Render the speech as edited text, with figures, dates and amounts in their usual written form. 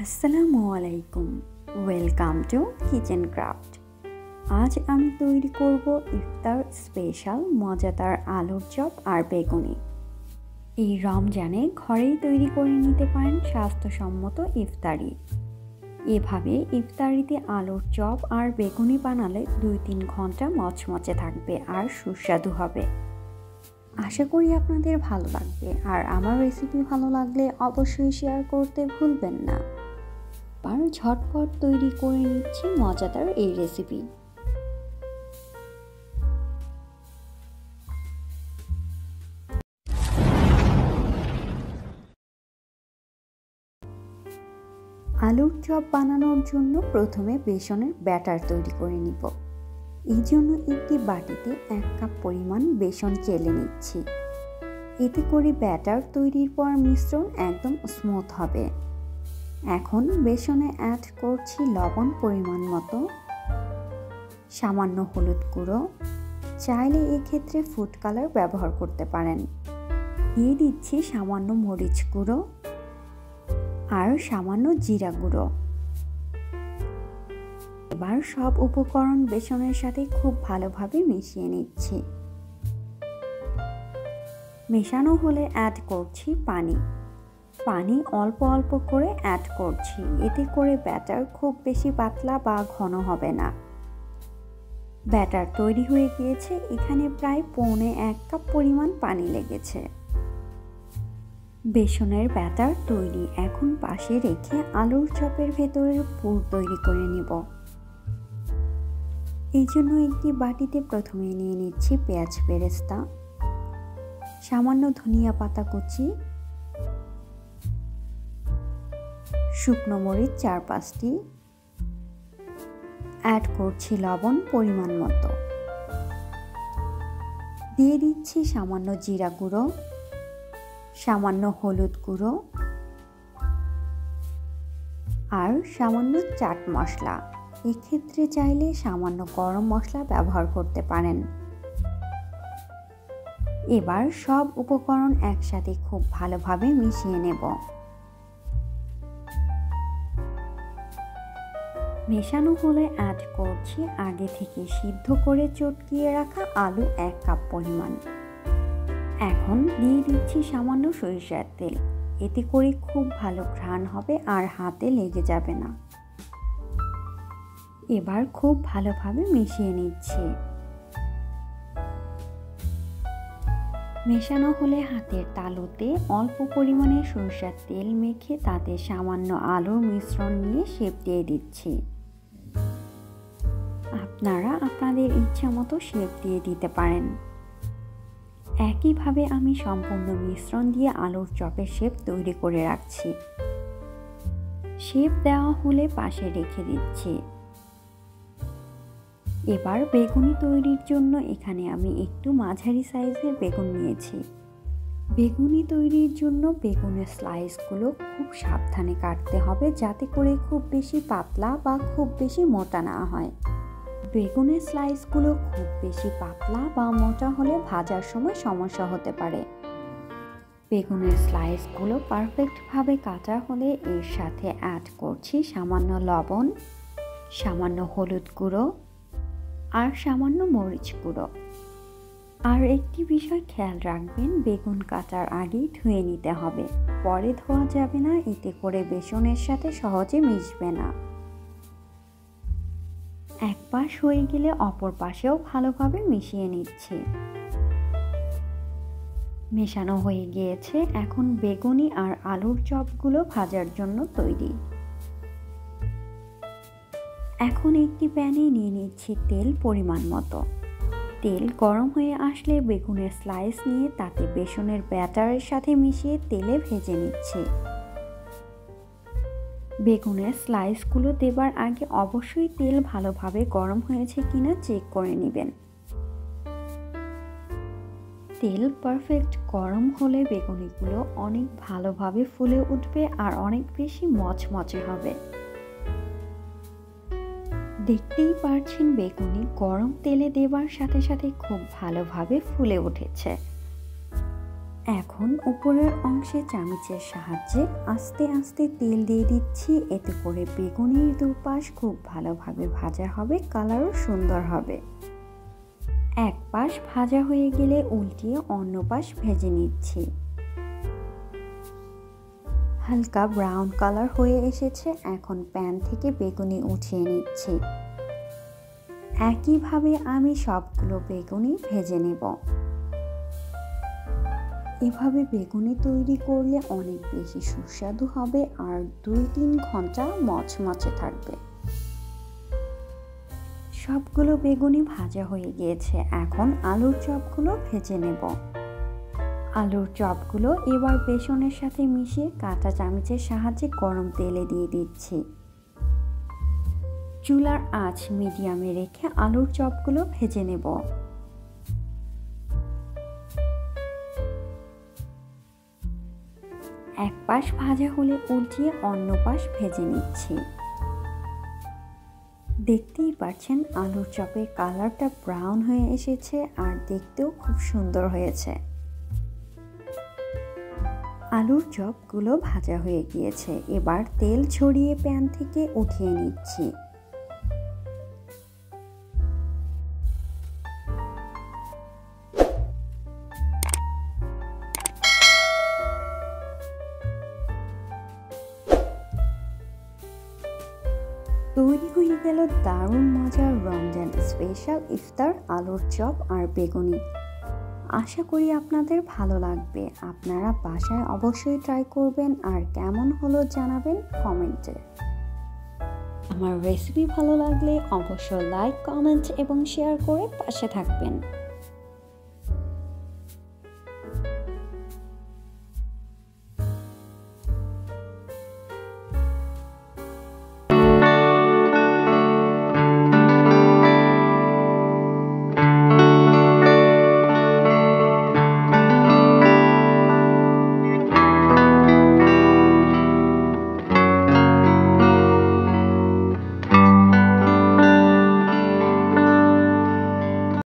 আসসালামু আলাইকুম, welcome to kitchen craft. আজ আমি তৈরি করব ইফতার স্পেশাল মজাদার আলুর চপ আর বেগুনি। এই রমজানে ঘরেই তৈরি করে নিতে পারেন স্বাস্থ্যসম্মত ইফতারি। এভাবে ইফতারিতে আলুর চপ আর বেগুনি বানালে 2-3 ঘন্টা মচমচে থাকবে আর সুস্বাদু হবে। আশা করি আপনাদের ভালো লাগবে, আর আমার রেসিপি ভালো লাগলে অবশ্যই শেয়ার করতে ভুলবেন না। আর ঝটপট তৈরি করে নিচ্ছি মজাদার এই রেসিপি। আলুর চপ বানানোর জন্য প্রথমে বেসনের ব্যাটার তৈরি করে নিব। এই জন্য একটি বাটিতে 1 কাপ পরিমাণ বেসন চেলে নিচ্ছি। এতে করে ব্যাটার তৈরির পর মিশ্রণ একদম স্মুথ হবে। এখন বেসনে অ্যাড করছি লবণ পরিমাণ মতো, সামান্য হলুদ গুঁড়ো, চাইলে এক্ষেত্রে ফুড কালার ব্যবহার করতে পারেন। দিয়ে দিচ্ছি সামান্য মরিচ গুঁড়ো আর সামান্য জিরা গুঁড়ো। এবার সব উপকরণ বেসনের সাথে খুব ভালোভাবে মিশিয়ে নিচ্ছি। মেশানো হলে অ্যাড করছি পানি অল্প অল্প করে অ্যাড করছি। এতে করে ব্যাটার খুব বেশি পাতলা বা ঘন হবে না। ব্যাটার তৈরি হয়ে গিয়েছে। এখানে প্রায় 1.25 কাপ পরিমাণ পানি লেগেছে। বেসনের ব্যাটার তৈরি। এখন পাশে রেখে আলুর চপের ভেতরের পুর তৈরি করে নিব। এই জন্য একটি বাটিতে প্রথমে নিয়ে নিচ্ছি পেঁয়াজ বেরেস্তা, সামান্য ধনিয়া পাতা কুচি, শুকনো মরিচ 4-5টি, অ্যাড করছি লবণ পরিমাণ মতো, দিয়ে দিচ্ছি সামান্য জিরা গুঁড়ো, সামান্য হলুদ গুঁড়ো আর সামান্য চাট মশলা। এক্ষেত্রে চাইলে সামান্য গরম মশলা ব্যবহার করতে পারেন। এবার সব উপকরণ একসাথে খুব ভালোভাবে মিশিয়ে নেব। মেশানো হলে অ্যাড করছি আগে থেকে সিদ্ধ করে চটকিয়ে রাখা আলু 1 কাপ পরিমাণ। এখন দিয়ে দিচ্ছি সামান্য সরিষার তেল। এতে করে খুব ভালো ঘ্রাণ হবে আর হাতে লেগে যাবে না। এবার খুব ভালোভাবে মিশিয়ে নিচ্ছি। মেশানো হলে হাতের তালুতে অল্প পরিমাণে সরিষার তেল মেখে তাতে সামান্য আলুর মিশ্রণ নিয়ে শেপ দিয়ে দিচ্ছি। আপনারা আপনাদের ইচ্ছা মতো শেপ দিয়ে দিতে পারেন। একইভাবে আমি সম্পূর্ণ মিশ্রণ দিয়ে আলুর চপের শেপ তৈরি করে রাখছি। শেপ দেওয়া হলে পাশে রেখে দিচ্ছি। এবার বেগুনি তৈরির জন্য এখানে আমি একটু মাঝারি সাইজের বেগুন নিয়েছি। বেগুনি তৈরির জন্য বেগুনের স্লাইসগুলো খুব সাবধানে কাটতে হবে, যাতে করে খুব বেশি পাতলা বা খুব বেশি মোটা না হয়। বেগুনের স্লাইসগুলো খুব বেশি পাতলা বা মোটা হলে ভাজার সময় সমস্যা হতে পারে। বেগুনের স্লাইসগুলো পারফেক্টভাবে কাটা হলে এর সাথে অ্যাড করছি সামান্য লবণ, সামান্য হলুদ গুঁড়ো আর সামান্য মরিচ গুঁড়ো। আর একটি বিষয় খেয়াল রাখবেন, বেগুন কাটার আগেই ধুয়ে নিতে হবে, পরে ধোয়া যাবে না। এতে করে বেসনের সাথে সহজে মিশবে না। এক পাশ হয়ে গেলে অপর পাশেও ভালোভাবে মিশিয়ে নিচ্ছি। মেশানো হয়ে গিয়েছে। এখন বেগুনি আর আলুর চপগুলো ভাজার জন্য তৈরি। এখন একটি প্যানে নিয়ে নিচ্ছি তেল পরিমাণ মতো। তেল গরম হয়ে আসলে বেগুনের স্লাইস নিয়ে তাতে বেসনের ব্যাটারের সাথে মিশিয়ে তেলে ভেজে নিচ্ছি। বেগুনের স্লাইসগুলো দেবার আগে অবশ্যই তেল ভালোভাবে গরম হয়েছে কিনা চেক করে নেবেন। তেল পারফেক্ট গরম হলে বেগুনিগুলো অনেক ভালোভাবে ফুলে উঠবে আর অনেক বেশি মচমচে হবে। দেখতেই পারছেন বেগুনি গরম তেলে দেবার সাথে সাথে খুব ভালোভাবে ফুলে উঠেছে। এখন উপরের অংশে চামচের সাহায্যে আস্তে আস্তে তেল দিয়ে দিচ্ছি, এতে করে বেগুনির দুপাশ খুব ভালোভাবে ভাজা হবে, কালারও সুন্দর হবে। এক পাশ ভাজা হয়ে গেলে উল্টিয়ে অন্য পাশ ভেজে নিচ্ছি। হালকা ব্রাউন কালার হয়ে এসেছে, এখন প্যান থেকে বেগুনি উঠিয়ে নিচ্ছি। একইভাবে আমি সবগুলো বেগুনি ভেজে নেব। এভাবে বেগুনি তৈরি করলে অনেক বেশি সুস্বাদু হবে আর 2-3 ঘন্টা মচমচে থাকবে। সবগুলো বেগুনি ভাজা হয়ে গিয়েছে, এখন আলুর চপগুলো ভেজে নেব। আলুর চপগুলো এবার বেসনের সাথে মিশিয়ে কাঁটা চামচের সাহায্যে গরম তেলে দিয়ে দিচ্ছি। চুলার আঁচ মিডিয়ামে রেখে আলুর চপগুলো ভেজে নেব। এক পাশ ভাজা হলে উল্টিয়ে অন্য পাশ ভেজে নিচ্ছি। দেখতেই পাচ্ছেন আলুর চপের কালারটা ব্রাউন হয়ে এসেছে আর দেখতেও খুব সুন্দর হয়েছে। আলুর চপগুলো ভাজা হয়ে গিয়েছে, এবার তেল ছড়িয়ে প্যান থেকে উঠিয়ে নিচ্ছি। তৈরি হয়ে গেল দারুণ মজার রমজান স্পেশাল ইফতার আলুর চপ আর বেগুনি। আশা করি আপনাদের ভালো লাগবে। আপনারা বাসায় অবশ্যই ট্রাই করবেন আর কেমন হলো জানাবেন কমেন্টে। আমার রেসিপি ভালো লাগলে অবশ্যই লাইক, কমেন্ট এবং শেয়ার করে পাশে থাকবেন।